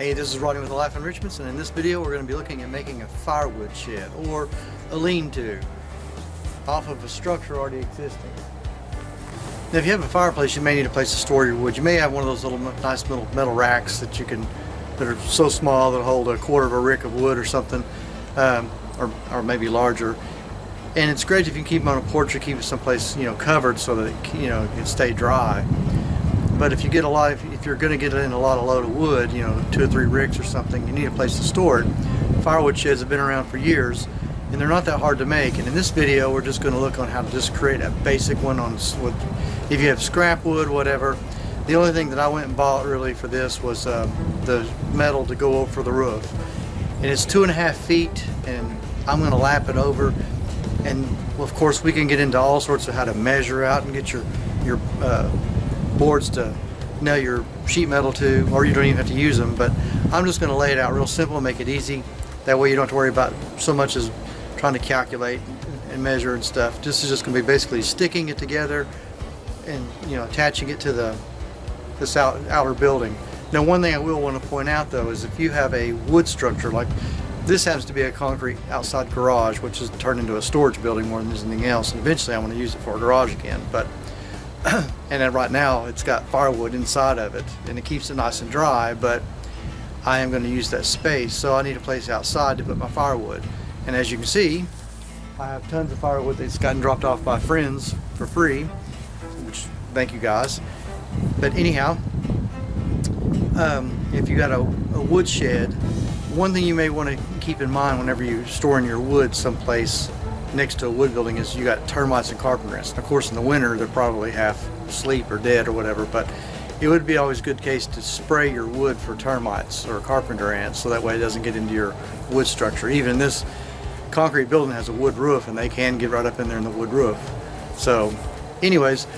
Hey, this is Rodney with the Life Enrichments, and in this video we're going to be looking at making a firewood shed or a lean-to off of a structure already existing. Now, if you have a fireplace, you may need a place to store your wood. You may have one of those little nice little metal racks that are so small they'll hold a quarter of a rick of wood or something, or maybe larger. And it's great if you can keep them on a porch or keep it someplace covered so that it can stay dry. But if you get if you're going to get in a lot of load of wood, 2 or 3 ricks or something, you need a place to store it. Firewood sheds have been around for years, and they're not that hard to make. And in this video, we're just going to look on how to just create a basic one if you have scrap wood, whatever. The only thing that I went and bought really for this was the metal to go over the roof, and it's 2.5 feet, and I'm going to lap it over. And of course, we can get into all sorts of how to measure out and get your boards to nail your sheet metal to, or you don't even have to use them, but I'm just going to lay it out real simple and make it easy. That way you don't have to worry about so much as trying to calculate and measure and stuff. This is just going to be basically sticking it together and attaching it to this outer building. Now, one thing I will want to point out though is if you have a wood structure, like this happens to be a concrete outside garage, which is turned into a storage building more than anything else, and eventually I want to use it for a garage again, but and then right now it's got firewood inside of it and it keeps it nice and dry, but I am going to use that space, so I need a place outside to put my firewood. And as you can see, I have tons of firewood that's gotten dropped off by friends for free, which thank you guys. But anyhow, if you got a wood shed, one thing you may want to keep in mind whenever you're storing your wood someplace next to a wood building is you got termites and carpenter ants. And of course in the winter they're probably half asleep or dead or whatever, but it would be always a good case to spray your wood for termites or carpenter ants, so that way it doesn't get into your wood structure. Even this concrete building has a wood roof, and they can get right up in there in the wood roof. So anyways,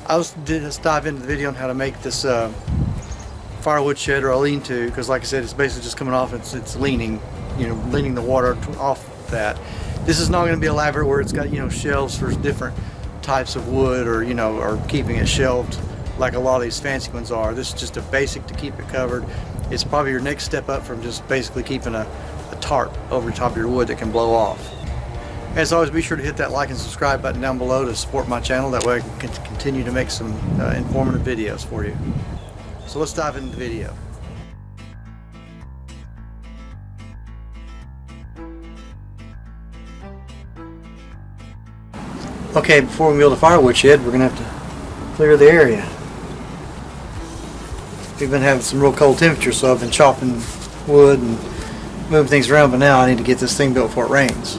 let's dive into the video on how to make this firewood shed or a lean-to, because like I said, it's basically just coming off, it's leaning the water off that. This is not going to be elaborate where it's got shelves for different types of wood, or or keeping it shelved like a lot of these fancy ones are. This is just a basic to keep it covered. It's probably your next step up from just basically keeping a tarp over the top of your wood that can blow off. As always, be sure to hit that like and subscribe button down below to support my channel. That way I can continue to make some informative videos for you. So let's dive into the video. Okay, before we build a firewood shed, we're going to have to clear the area. We've been having some real cold temperatures, so I've been chopping wood and moving things around, but now I need to get this thing built before it rains.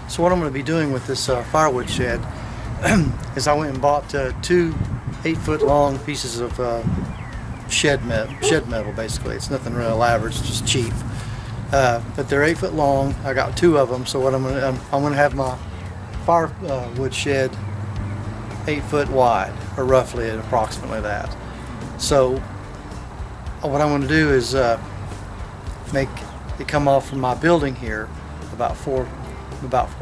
So what I'm going to be doing with this firewood shed is I went and bought 2 8-foot long pieces of shed metal. Basically, it's nothing really elaborate, it's just cheap. But they're 8 foot long. I got 2 of them. So what I'm going to have my firewood shed 8 foot wide, or roughly at approximately that. So what I'm going to do is make it come off from my building here about 4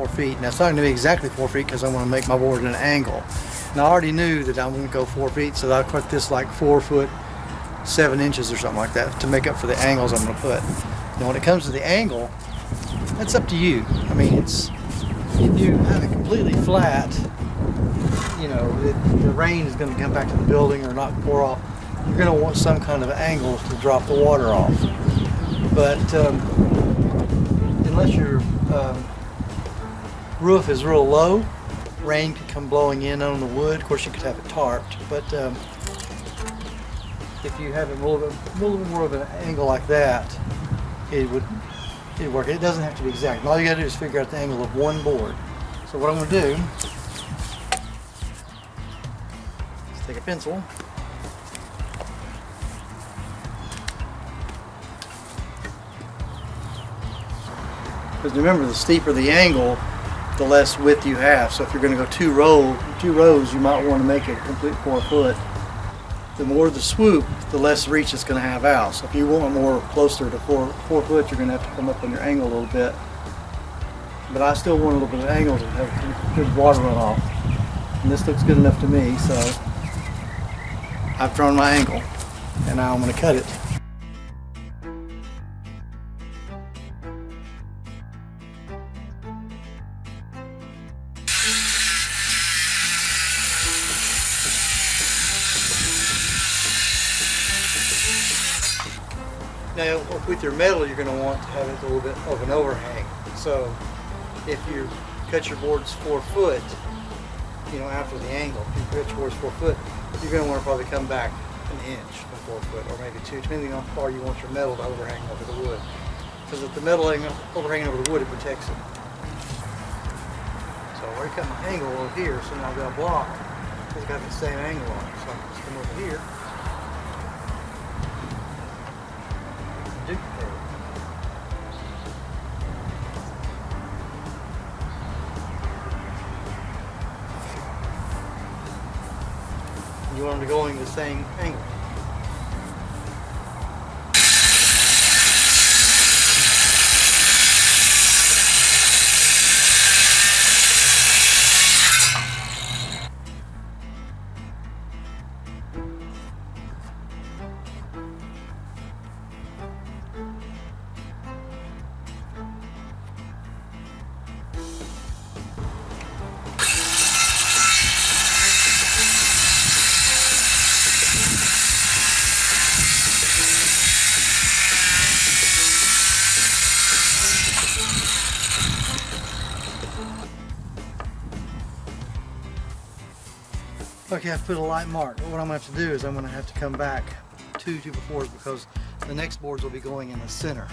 feet. Now it's not going to be exactly 4 feet because I want to make my board at an angle. Now I already knew that I'm going to go 4 feet, so I'll cut this like 4 foot 7 inches or something like that to make up for the angles I'm going to put. Now when it comes to the angle, that's up to you. I mean, it's, if you have it completely flat, you know, the rain is going to come back to the building or not pour off. You're going to want some kind of angle to drop the water off. But unless your roof is real low, rain could come blowing in on the wood. Of course, you could have it tarped, but if you have it a little bit more of an angle like that, it'd work. It doesn't have to be exact. All you got to do is figure out the angle of one board. So what I'm going to do is take a pencil. Because remember, the steeper the angle, the less width you have. So if you're going to go two rows, you might want to make it a complete 4 foot. The more the swoop, the less reach it's going to have out. So if you want more closer to 4 foot, you're going to have to come up on your angle a little bit. But I still want a little bit of angle to have good water runoff. And this looks good enough to me, so I've drawn my angle, and now I'm going to cut it. Now, with your metal, you're going to want to have it a little bit of an overhang. So, if you cut your boards 4 foot, you know, after the angle, if you cut your boards 4 foot, you're going to want to probably come back an inch from 4 foot, or maybe 2, depending on how far you want your metal to overhang over the wood. Because if the metal overhanging over the wood, it protects it. So I already cut my angle over here, so now I've got a block. It's got the same angle on it. So I'm just come over here. Duplicate it. You want them to go in the same angle. Okay, I've put a light mark. What I'm going to have to do is I'm going to have to come back 2 2x4s because the next boards will be going in the center.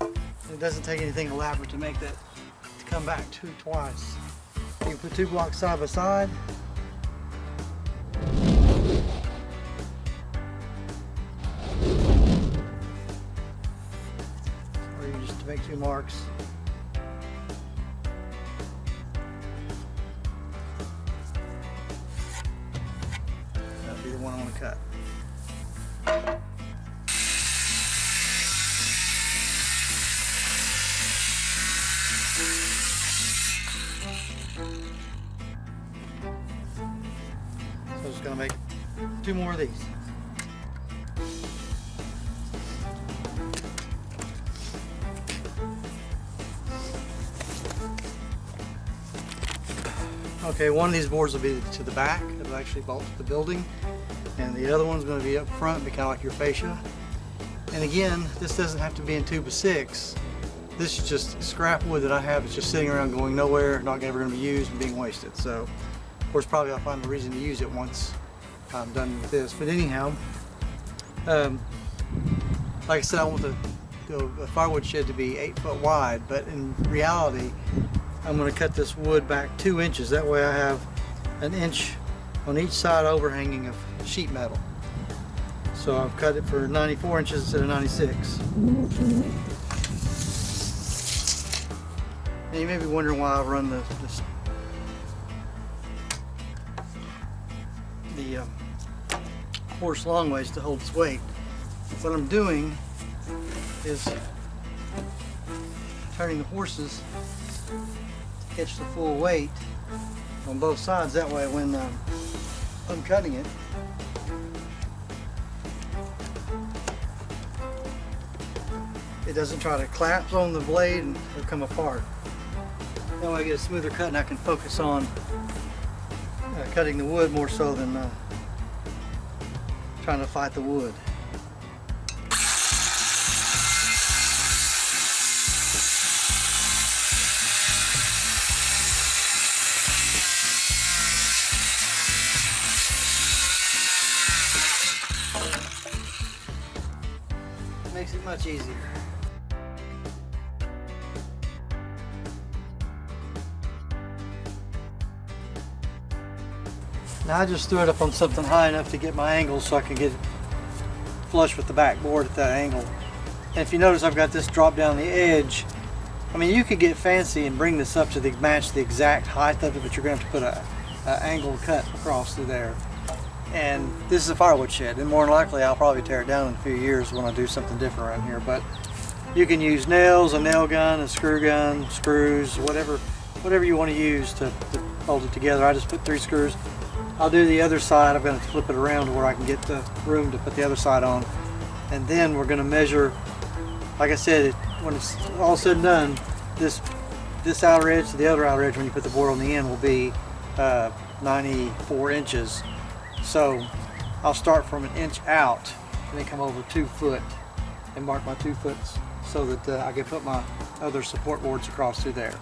It doesn't take anything elaborate to make that, to come back twice. You can put 2 blocks side by side. Or you just make 2 marks. Be the one I want to cut. So I'm just going to make 2 more of these. Okay, one of these boards will be to the back. It'll actually bolt to the building. And the other one's going to be up front, be kind of like your fascia. And again, this doesn't have to be in 2x6. This is just scrap wood that I have. It's just sitting around going nowhere, not ever going to be used and being wasted. So, of course, probably I'll find a reason to use it once I'm done with this. But anyhow, like I said, I want the firewood shed to be 8 foot wide, but in reality, I'm going to cut this wood back 2 inches. That way I have an inch on each side overhanging of sheet metal. So I've cut it for 94 inches instead of 96. Now you may be wondering why I run the horse long ways to hold its weight. What I'm doing is turning the horses to catch the full weight on both sides. That way when I'm cutting it, it doesn't try to collapse on the blade and it'll come apart. That way I get a smoother cut and I can focus on cutting the wood more so than trying to fight the wood. Makes it much easier. Now I just threw it up on something high enough to get my angle so I can get it flush with the backboard at that angle. And if you notice, I've got this drop down the edge. I mean, you could get fancy and bring this up to match the exact height of it, but you're going to have to put a angled cut across through there. And this is a firewood shed, and more than likely I'll probably tear it down in a few years when I do something different around here. But you can use nails, a nail gun, a screw gun, screws, whatever you want to use to hold it together. I just put 3 screws. I'll do the other side. I'm going to flip it around to where I can get the room to put the other side on. And then we're going to measure, like I said, when it's all said and done, this outer edge to the other outer edge when you put the board on the end will be 94 inches. So I'll start from 1 inch out and then come over 2 foot and mark my 2 foot so that I can put my other support boards across through there.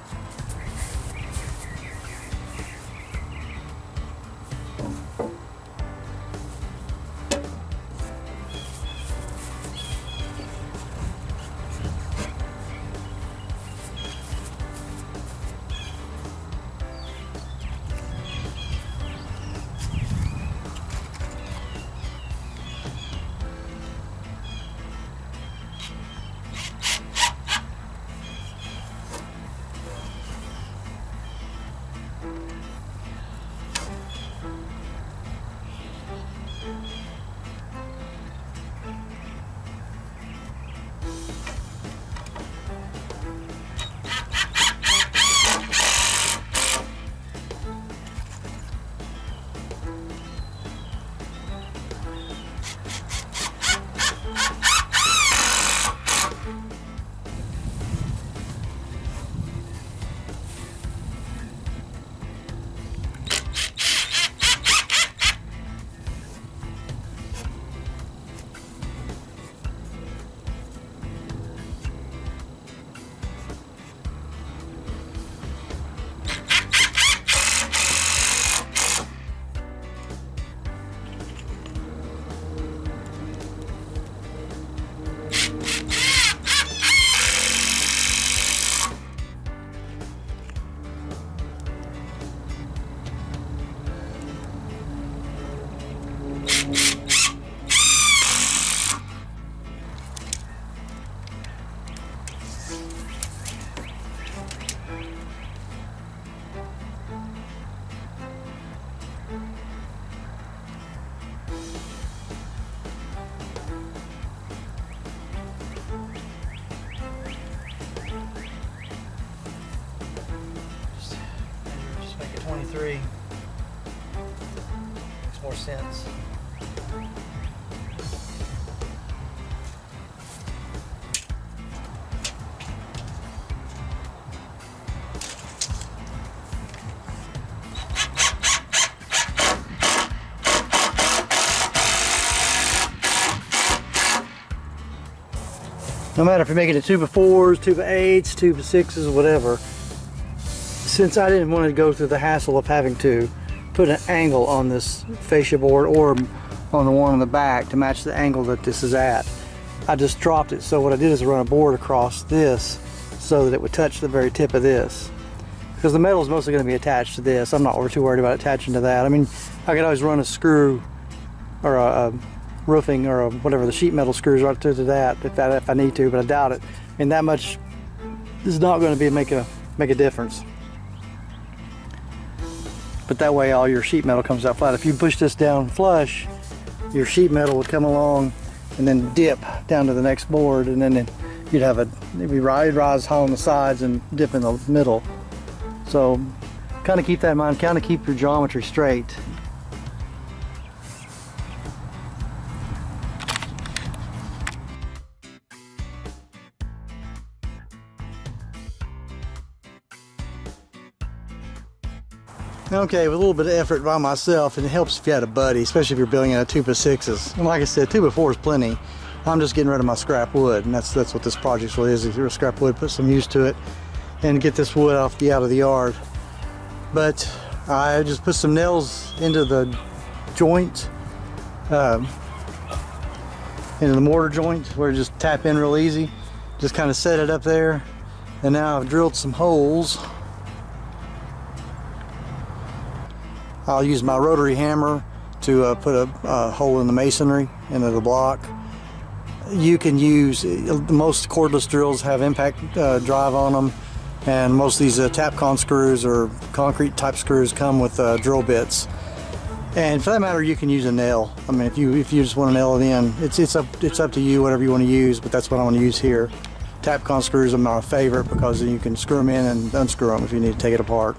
Just make it 23. Makes more sense. No matter if you're making it 2x4s, 2x8s, 2x6s, whatever, since I didn't want to go through the hassle of having to put an angle on this fascia board or on the one on the back to match the angle that this is at, I just dropped it. So what I did is run a board across this so that it would touch the very tip of this. Because the metal is mostly going to be attached to this. I'm not too worried about attaching to that. I mean, I could always run a screw or a roofing or whatever, the sheet metal screws right through to that if I need to, but I doubt it. I mean, that much is not going to make a difference. But that way all your sheet metal comes out flat. If you push this down flush, your sheet metal would come along and then dip down to the next board, and then it'd rise high on the sides and dip in the middle. So kind of keep that in mind, kind of keep your geometry straight. Okay, with a little bit of effort by myself, and it helps if you had a buddy, especially if you're building out a 2x6s. And like I said, 2x4 is plenty. I'm just getting rid of my scrap wood, and that's what this project really is. If you're scrap wood, put some use to it, and get this wood out of the yard. But I just put some nails into the joint, into the mortar joint, where it just tap in real easy. Just kind of set it up there, and now I've drilled some holes. I'll use my rotary hammer to put a hole in the masonry into the block. You can use, most cordless drills have impact drive on them, and most of these Tapcon screws or concrete type screws come with drill bits. And for that matter, you can use a nail. I mean, if you just want to nail it in, it's up to you, whatever you want to use, but that's what I want to use here. Tapcon screws are my favorite because then you can screw them in and unscrew them if you need to take it apart.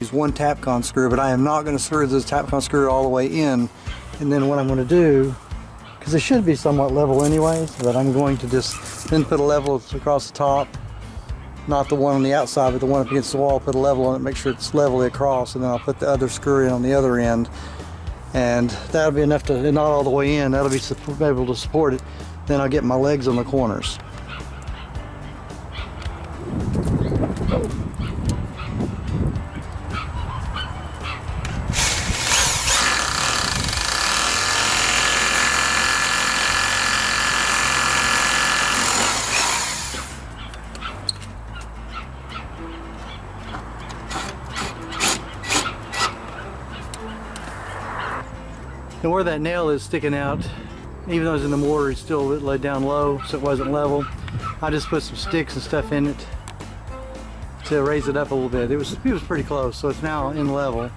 Use one Tapcon screw, but I am not going to screw this Tapcon screw all the way in. And then what I'm going to do, because it should be somewhat level anyways, but I'm going to just then put a level across the top, not the one on the outside, but the one up against the wall, put a level on it, make sure it's levelly across, and then I'll put the other screw in on the other end. And that'll be enough to, not all the way in, that'll be able to support it. Then I'll get my legs on the corners. And where that nail is sticking out, even though it's in the mortar, it's still laid down low, so it wasn't level. I just put some sticks and stuff in it to raise it up a little bit. It was pretty close, so it's now in level.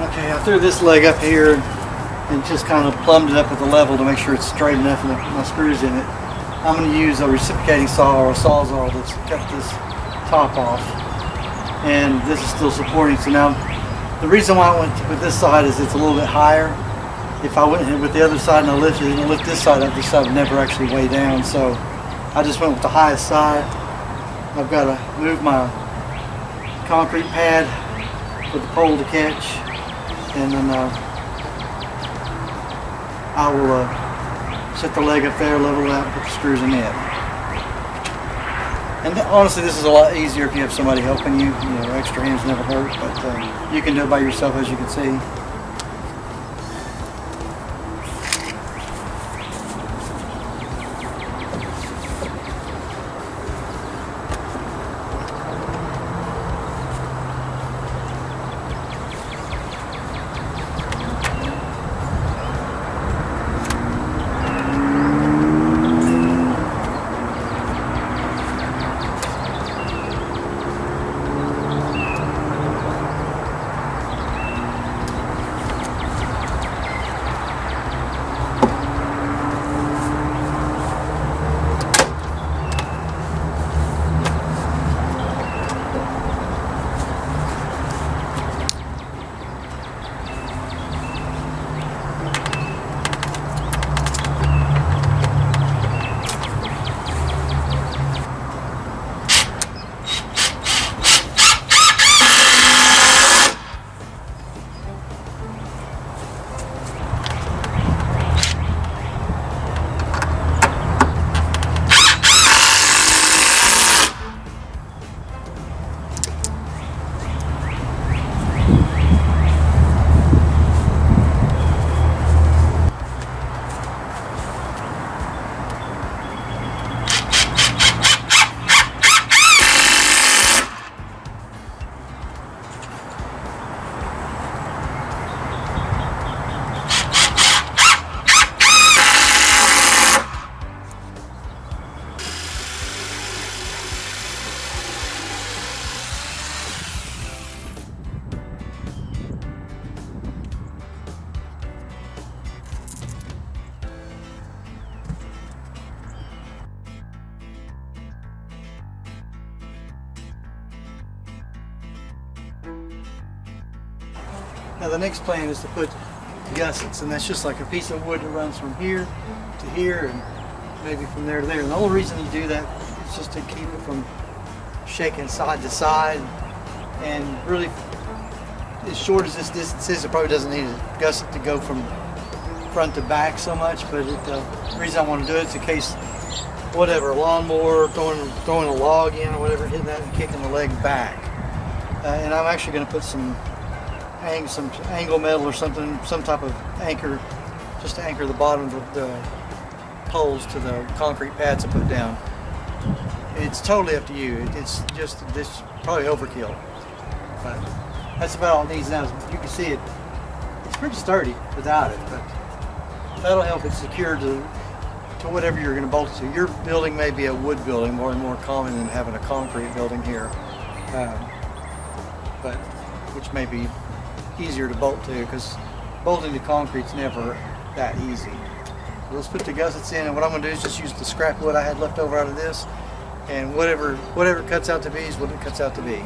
Okay, I threw this leg up here and just kind of plumbed it up at the level to make sure it's straight enough and my screws in it. I'm going to use a reciprocating saw or a sawzall to cut this top off, and this is still supporting. So now the reason why I went with this side is it's a little bit higher. If I went with the other side and I lift this side up, this side would never actually weigh down. So I just went with the highest side. I've got to move my concrete pad with the pole to catch, and then I will set the leg up there, level it out, put the screws in it. And honestly, this is a lot easier if you have somebody helping you. You know, extra hands never hurt, but you can do it by yourself, as you can see. Now the next plan is to put gussets, and that's just like a piece of wood that runs from here to here and maybe from there to there. And the only reason you do that is just to keep it from shaking side to side. And really, as short as this distance is, it probably doesn't need a gusset to go from front to back so much, but the reason I want to do it is in case whatever, a lawnmower, throwing a log in or whatever, hitting that and kicking the leg back. And I'm actually going to put some angle metal or something, some type of anchor, just to anchor the bottom of the poles to the concrete pads I put down. It's totally up to you. It's just this probably overkill, but that's about all it needs now. You can see it's pretty sturdy without it, but that'll help it secure to whatever you're going to bolt it to. Your building may be a wood building, more common than having a concrete building here, but which may be easier to bolt to, because bolting to concrete's never that easy. So let's put the gussets in, and what I'm going to do is just use the scrap wood I had left over out of this, and whatever it cuts out to be is what it cuts out to be.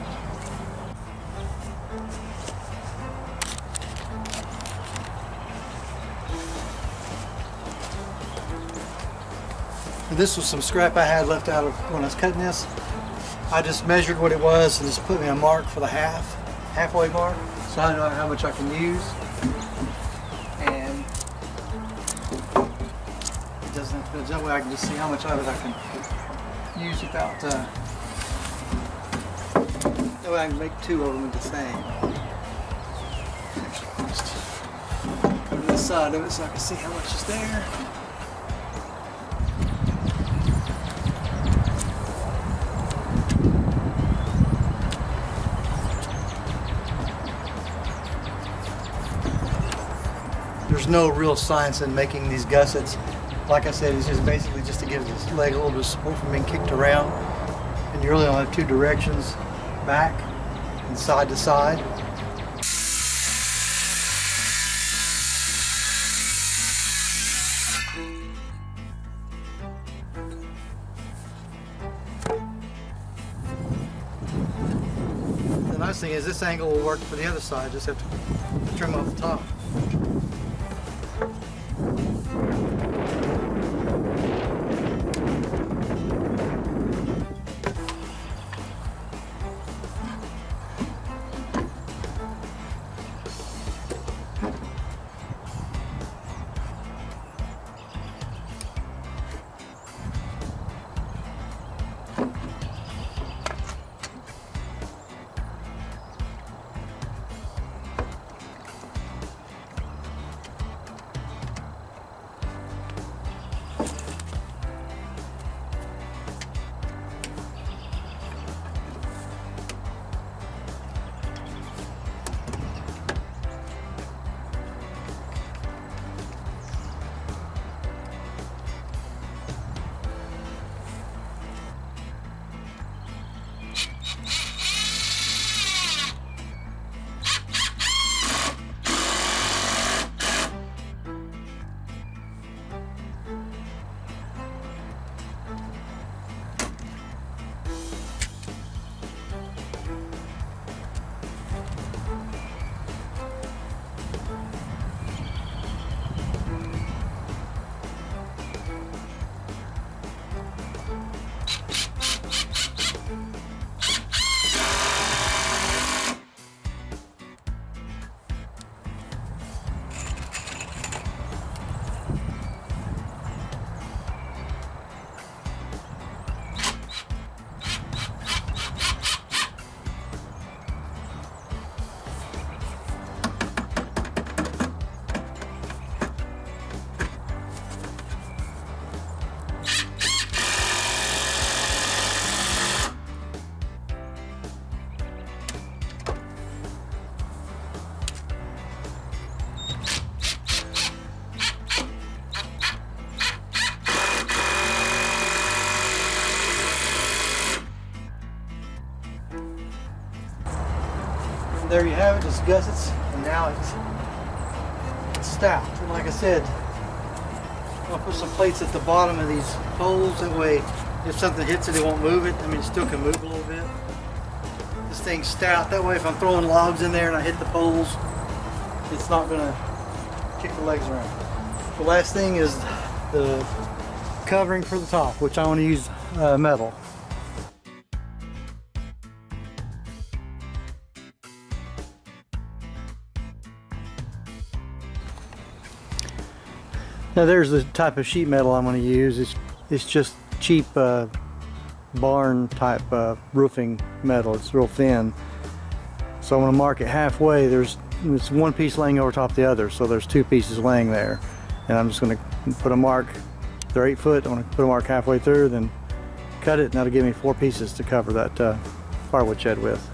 This was some scrap I had left out of when I was cutting this. I just measured what it was and just put me a mark for the halfway mark, so I know how much I can use. And it doesn't have to go that way. I can just see how much of it I can use without. That way I can make two of them the same. Just go to this side of it so I can see how much is there. There's no real science in making these gussets. Like I said, it's just basically just to give this leg a little bit of support from being kicked around. And you really only have two directions, back and side to side. The nice thing is this angle will work for the other side, just have to trim off the top. There you have it, just gussets, and now it's stout. And like I said, I'll put some plates at the bottom of these poles, that way if something hits it, it won't move it. I mean, it still can move a little bit. This thing's stout, that way if I'm throwing logs in there and I hit the poles, it's not going to kick the legs around. The last thing is the covering for the top, which I want to use metal. Now there's the type of sheet metal I'm going to use. It's just cheap barn type roofing metal. It's real thin. So I'm going to mark it halfway. It's one piece laying over top of the other, so there's two pieces laying there. And I'm just going to put a mark. They're 8 foot. I'm going to put a mark halfway through, then cut it, and that'll give me 4 pieces to cover that firewood shed with.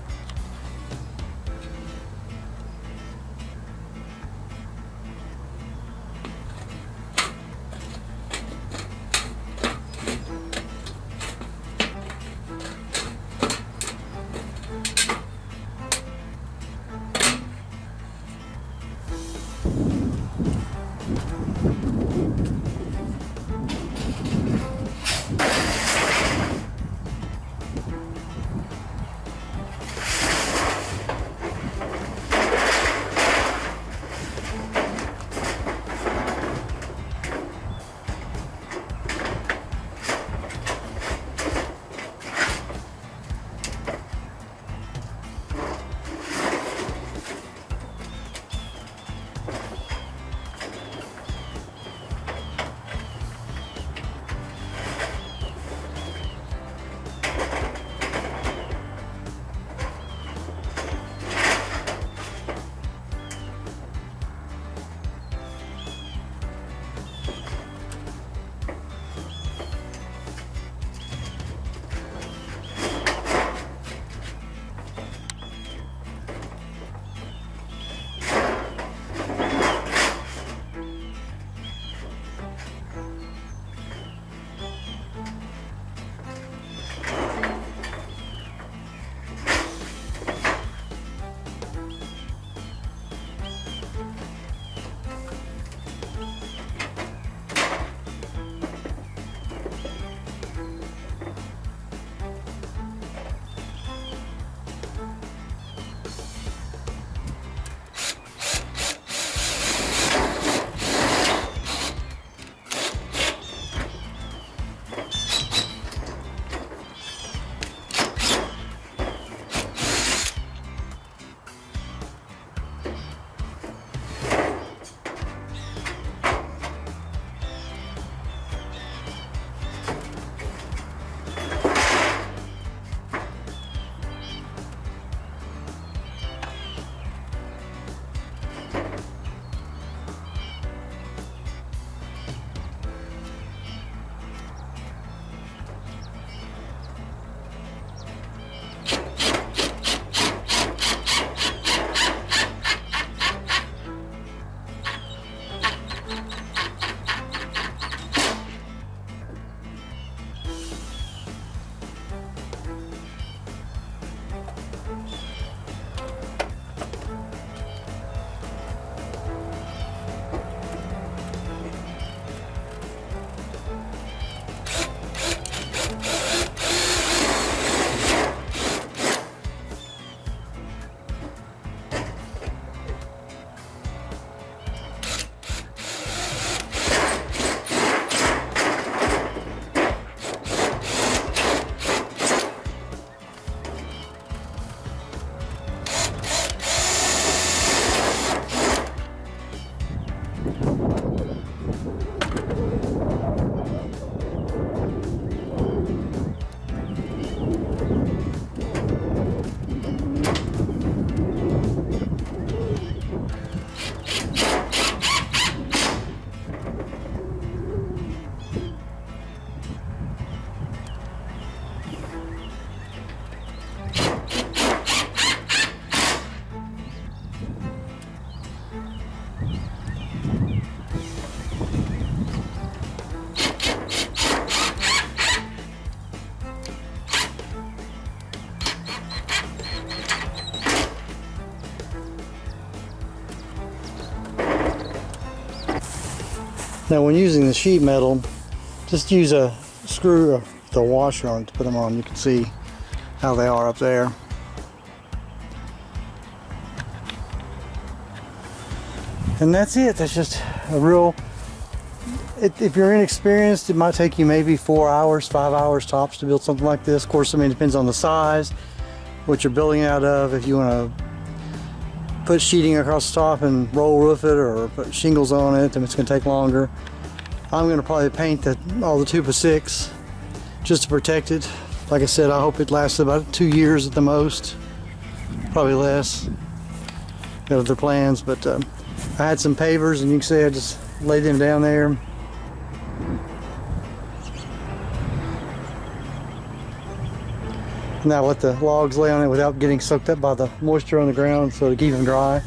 Now when using the sheet metal, just use a screw of the washer on to put them on. You can see how they are up there. And that's it. That's just a real, if you're inexperienced, it might take you maybe 4 hours, 5 hours tops to build something like this. Of course, I mean, it depends on the size, what you're building out of. If you want to put sheeting across the top and roll roof it, or put shingles on it, then it's going to take longer. I'm going to probably paint all the 2x6 just to protect it. Like I said, I hope it lasts about 2 years at the most, probably less. Got other plans, but I had some pavers, and you can see I just laid them down there. Now let the logs lay on it without getting soaked up by the moisture on the ground, so to keep them dry.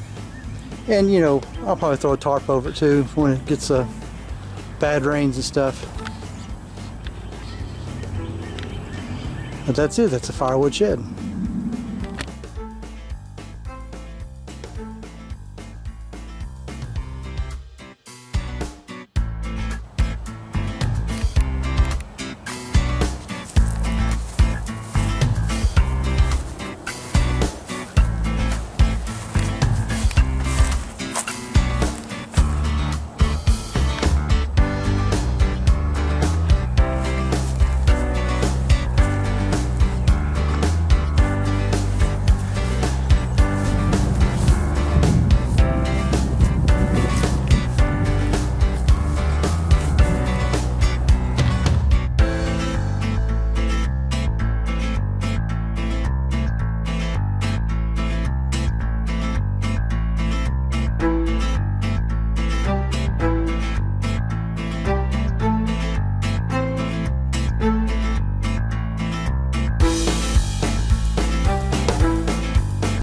And you know, I'll probably throw a tarp over it too when it gets bad rains and stuff. But that's it. That's a firewood shed.